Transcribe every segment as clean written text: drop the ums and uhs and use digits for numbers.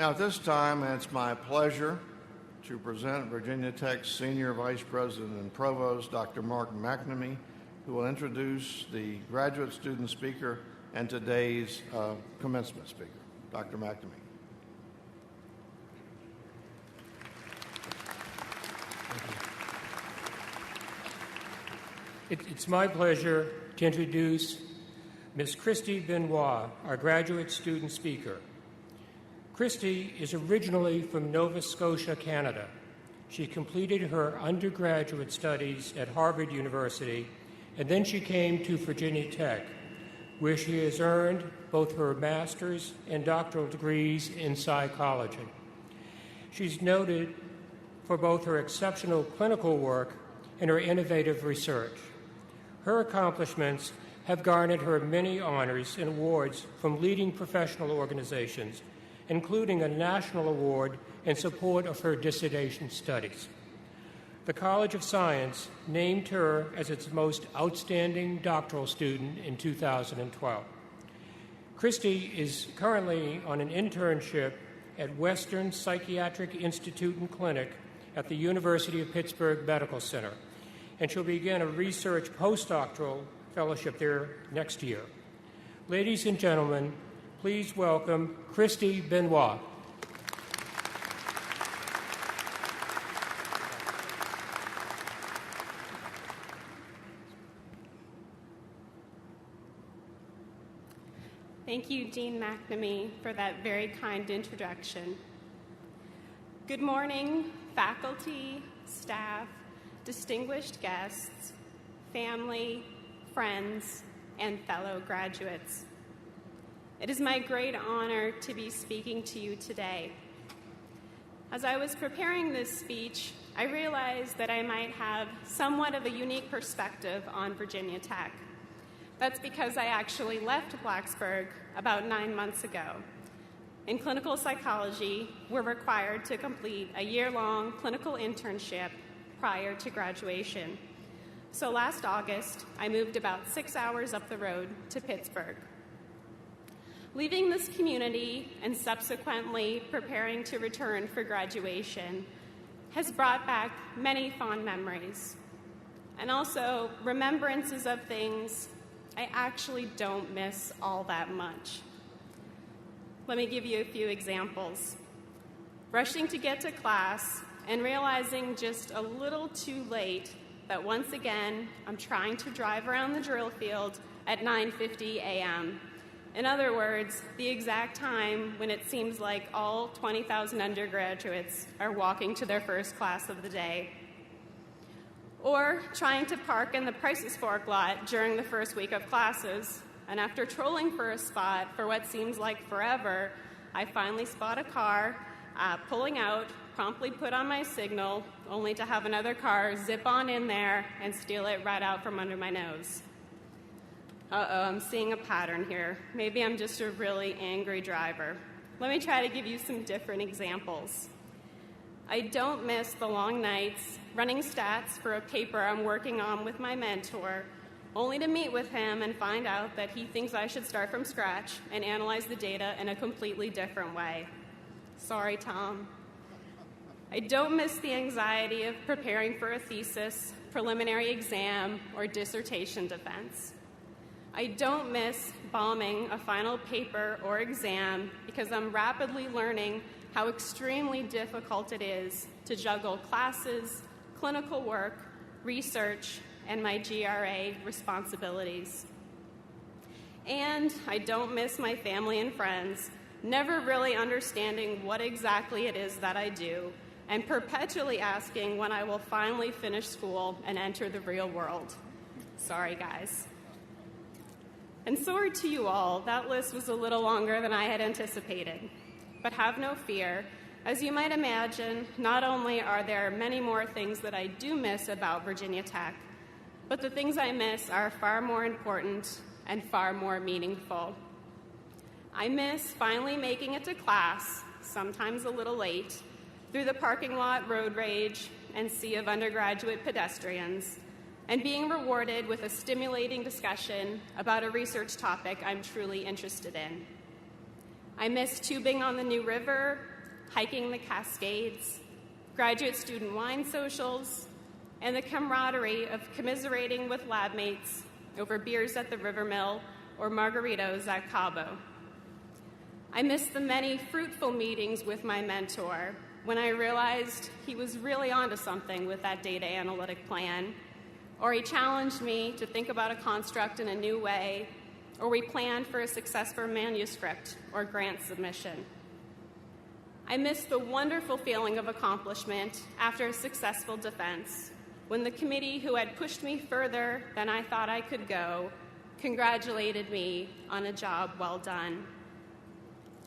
Now, at this time, it's my pleasure to present Virginia Tech's Senior Vice President and Provost, Dr. Mark McNamee, who will introduce the graduate student speaker and today's commencement speaker. Dr. McNamee. It's my pleasure to introduce Ms. Kristy Benoit, our graduate student speaker. Kristy is originally from Nova Scotia, Canada. She completed her undergraduate studies at Harvard University, and then she came to Virginia Tech, where she has earned both her master's and doctoral degrees in psychology. She's noted for both her exceptional clinical work and her innovative research. Her accomplishments have garnered her many honors and awards from leading professional organizations, including a national award in support of her dissertation studies. The College of Science named her as its most outstanding doctoral student in 2012. Kristy is currently on an internship at Western Psychiatric Institute and Clinic at the University of Pittsburgh Medical Center, and she'll begin a research postdoctoral fellowship there next year. Ladies and gentlemen, please welcome Kristy Benoit. Thank you, Dean McNamee, for that very kind introduction. Good morning, faculty, staff, distinguished guests, family, friends, and fellow graduates. It is my great honor to be speaking to you today. As I was preparing this speech, I realized that I might have somewhat of a unique perspective on Virginia Tech. That's because I actually left Blacksburg about 9 months ago. In clinical psychology, we're required to complete a year-long clinical internship prior to graduation. So last August, I moved about 6 hours up the road to Pittsburgh. Leaving this community and subsequently preparing to return for graduation has brought back many fond memories, and also remembrances of things I actually don't miss all that much. Let me give you a few examples. Rushing to get to class and realizing just a little too late that once again I'm trying to drive around the drill field at 9:50 a.m. In other words, the exact time when it seems like all 20,000 undergraduates are walking to their first class of the day. Or trying to park in the Price's Fork lot during the first week of classes, and after trolling for a spot for what seems like forever, I finally spot a car pulling out, promptly put on my signal, only to have another car zip on in there and steal it right out from under my nose. Uh-oh, I'm seeing a pattern here. Maybe I'm just a really angry driver. Let me try to give you some different examples. I don't miss the long nights running stats for a paper I'm working on with my mentor, only to meet with him and find out that he thinks I should start from scratch and analyze the data in a completely different way. Sorry, Tom. I don't miss the anxiety of preparing for a thesis, preliminary exam, or dissertation defense. I don't miss bombing a final paper or exam because I'm rapidly learning how extremely difficult it is to juggle classes, clinical work, research, and my GRA responsibilities. And I don't miss my family and friends, never really understanding what exactly it is that I do, and perpetually asking when I will finally finish school and enter the real world. Sorry, guys. And sorry to you all, that list was a little longer than I had anticipated. But have no fear. As you might imagine, not only are there many more things that I do miss about Virginia Tech, but the things I miss are far more important and far more meaningful. I miss finally making it to class, sometimes a little late, through the parking lot road rage and sea of undergraduate pedestrians, and being rewarded with a stimulating discussion about a research topic I'm truly interested in. I miss tubing on the New River, hiking the Cascades, graduate student wine socials, and the camaraderie of commiserating with lab mates over beers at the River Mill or margaritas at Cabo. I miss the many fruitful meetings with my mentor when I realized he was really onto something with that data analytic plan, or he challenged me to think about a construct in a new way, or we planned for a successful manuscript or grant submission. I miss the wonderful feeling of accomplishment after a successful defense, when the committee who had pushed me further than I thought I could go congratulated me on a job well done.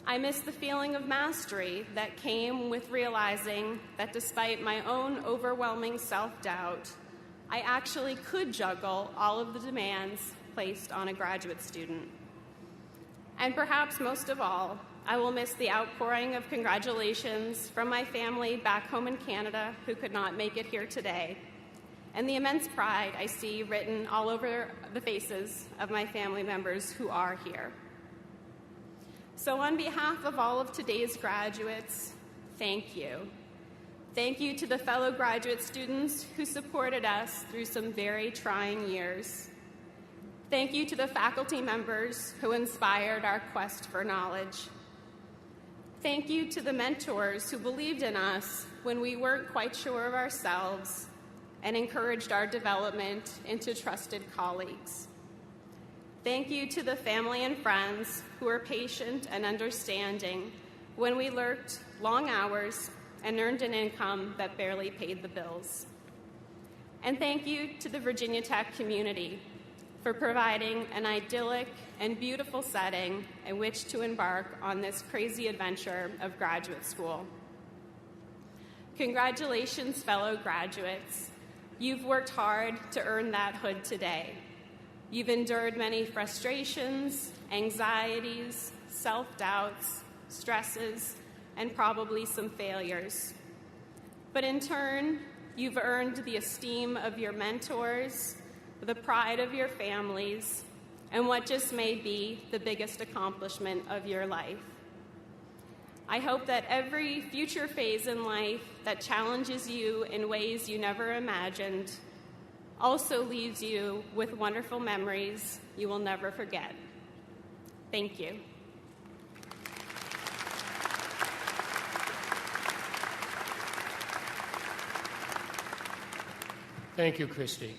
I miss the feeling of mastery that came with realizing that despite my own overwhelming self-doubt, I actually could juggle all of the demands placed on a graduate student. And perhaps most of all, I will miss the outpouring of congratulations from my family back home in Canada who could not make it here today, and the immense pride I see written all over the faces of my family members who are here. So on behalf of all of today's graduates, thank you. Thank you to the fellow graduate students who supported us through some very trying years. Thank you to the faculty members who inspired our quest for knowledge. Thank you to the mentors who believed in us when we weren't quite sure of ourselves and encouraged our development into trusted colleagues. Thank you to the family and friends who were patient and understanding when we worked long hours and earned an income that barely paid the bills. And thank you to the Virginia Tech community for providing an idyllic and beautiful setting in which to embark on this crazy adventure of graduate school. Congratulations, fellow graduates. You've worked hard to earn that hood today. You've endured many frustrations, anxieties, self-doubts, stresses, and probably some failures. But in turn, you've earned the esteem of your mentors, the pride of your families, and what just may be the biggest accomplishment of your life. I hope that every future phase in life that challenges you in ways you never imagined also leaves you with wonderful memories you will never forget. Thank you. Thank you, Kristy.